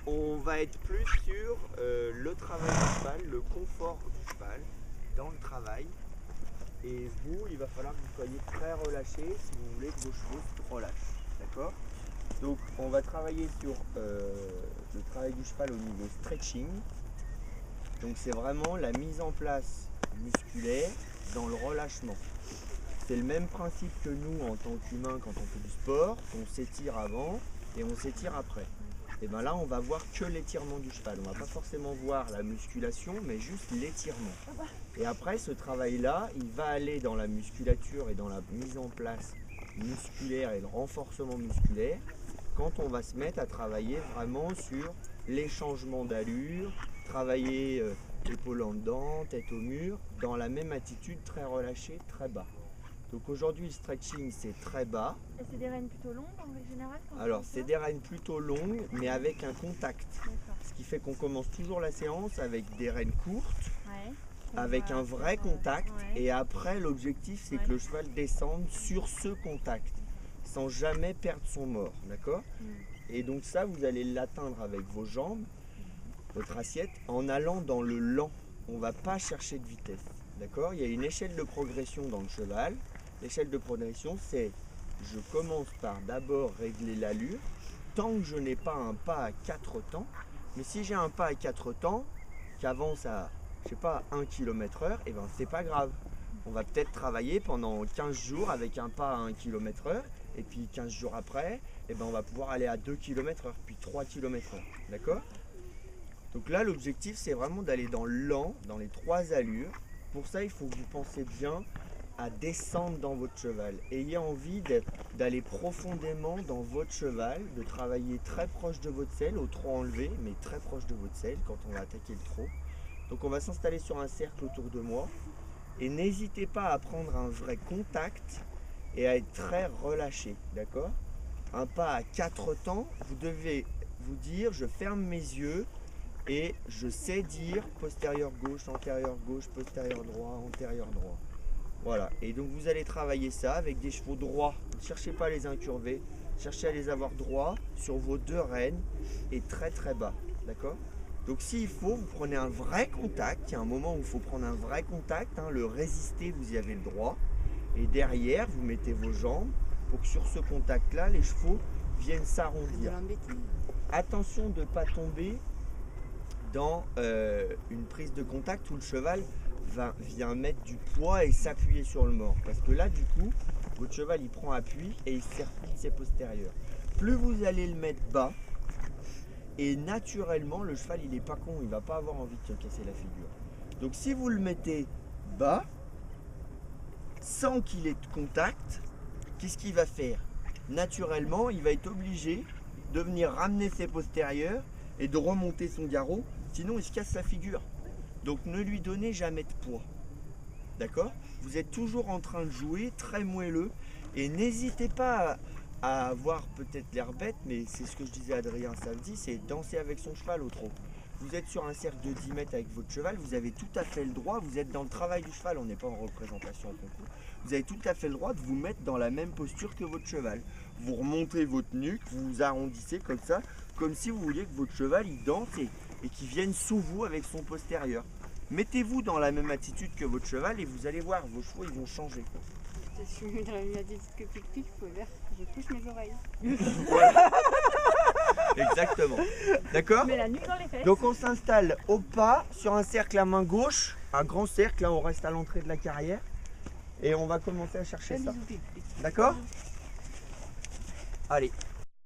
on va être plus sur le travail du cheval, le confort du cheval dans le travail. Et vous, il va falloir que vous soyez très relâché si vous voulez que vos chevaux se relâchent. D'accord? Donc on va travailler sur le travail du cheval au niveau stretching. Donc c'est vraiment la mise en place musculaire dans le relâchement. C'est le même principe que nous en tant qu'humains quand on fait du sport, on s'étire avant et on s'étire après. Et bien là on va voir que l'étirement du cheval, on va pas forcément voir la musculation mais juste l'étirement. Et après ce travail là, il va aller dans la musculature et dans la mise en place musculaire et le renforcement musculaire quand on va se mettre à travailler vraiment sur les changements d'allure, travailler épaule en dedans, tête au mur, dans la même attitude très relâchée, très bas. Donc aujourd'hui le stretching c'est très bas. Et c'est des rênes plutôt longues en général? Alors c'est des rênes plutôt longues mais avec un contact. Ce qui fait qu'on commence toujours la séance avec des rênes courtes, avec un vrai contact et après l'objectif c'est que le cheval descende sur ce contact sans jamais perdre son mort, d'accord? Et donc ça vous allez l'atteindre avec vos jambes, votre assiette, en allant dans le lent. On ne va pas chercher de vitesse, d'accord? Il y a une échelle de progression dans le cheval. L'échelle de progression c'est je commence par d'abord régler l'allure tant que je n'ai pas un pas à 4 temps. Mais si j'ai un pas à 4 temps qui avance à, je sais pas, 1 km/h, et ben c'est pas grave. On va peut-être travailler pendant 15 jours avec un pas à 1 km/h et puis 15 jours après, et ben on va pouvoir aller à 2 km/h, puis 3 km/h. D'accord? Donc là l'objectif c'est vraiment d'aller dans le lent, dans les 3 allures. Pour ça il faut que vous pensiez bien à descendre dans votre cheval. Ayez envie d'aller profondément dans votre cheval, de travailler très proche de votre selle, au trot enlevé, mais très proche de votre selle quand on va attaquer le trot. Donc on va s'installer sur un cercle autour de moi et n'hésitez pas à prendre un vrai contact et à être très relâché, d'accord? Un pas à 4 temps, vous devez vous dire je ferme mes yeux et je sais dire postérieur gauche, postérieur droit, antérieur droit. Voilà, et donc vous allez travailler ça avec des chevaux droits. Ne cherchez pas à les incurver, cherchez à les avoir droits sur vos 2 rênes et très très bas, d'accord? Donc s'il faut, vous prenez un vrai contact, il y a un moment où il faut prendre un vrai contact, hein, le résister, vous y avez le droit. Et derrière, vous mettez vos jambes pour que sur ce contact-là, les chevaux viennent s'arrondir. Attention de ne pas tomber dans une prise de contact où le cheval vient mettre du poids et s'appuyer sur le mort. Parce que là, du coup, votre cheval, il prend appui et il serpille ses postérieurs. Plus vous allez le mettre bas, et naturellement, le cheval, il n'est pas con, il ne va pas avoir envie de se casser la figure. Donc si vous le mettez bas, sans qu'il ait de contact, qu'est-ce qu'il va faire? Naturellement, il va être obligé de venir ramener ses postérieurs et de remonter son garrot, sinon il se casse sa figure. Donc ne lui donnez jamais de poids. D'accord? Vous êtes toujours en train de jouer très moelleux et n'hésitez pas à avoir peut-être l'air bête, mais c'est ce que je disais à Adrien samedi, c'est danser avec son cheval au trot. Vous êtes sur un cercle de 10 mètres avec votre cheval, vous avez tout à fait le droit, vous êtes dans le travail du cheval, on n'est pas en représentation en concours, vous avez tout à fait le droit de vous mettre dans la même posture que votre cheval. Vous remontez votre nuque, vous vous arrondissez comme ça, comme si vous vouliez que votre cheval il danse et qu'il vienne sous vous avec son postérieur. Mettez-vous dans la même attitude que votre cheval et vous allez voir, vos chevaux ils vont changer. Je suis dans la disque pic-pic, il faut dire que je touche mes oreilles. Exactement. D'accord? Mais la nuque dans les fesses. Donc on s'installe au pas sur un cercle à main gauche, un grand cercle, là on reste à l'entrée de la carrière et on va commencer à chercher ça. D'accord? Allez.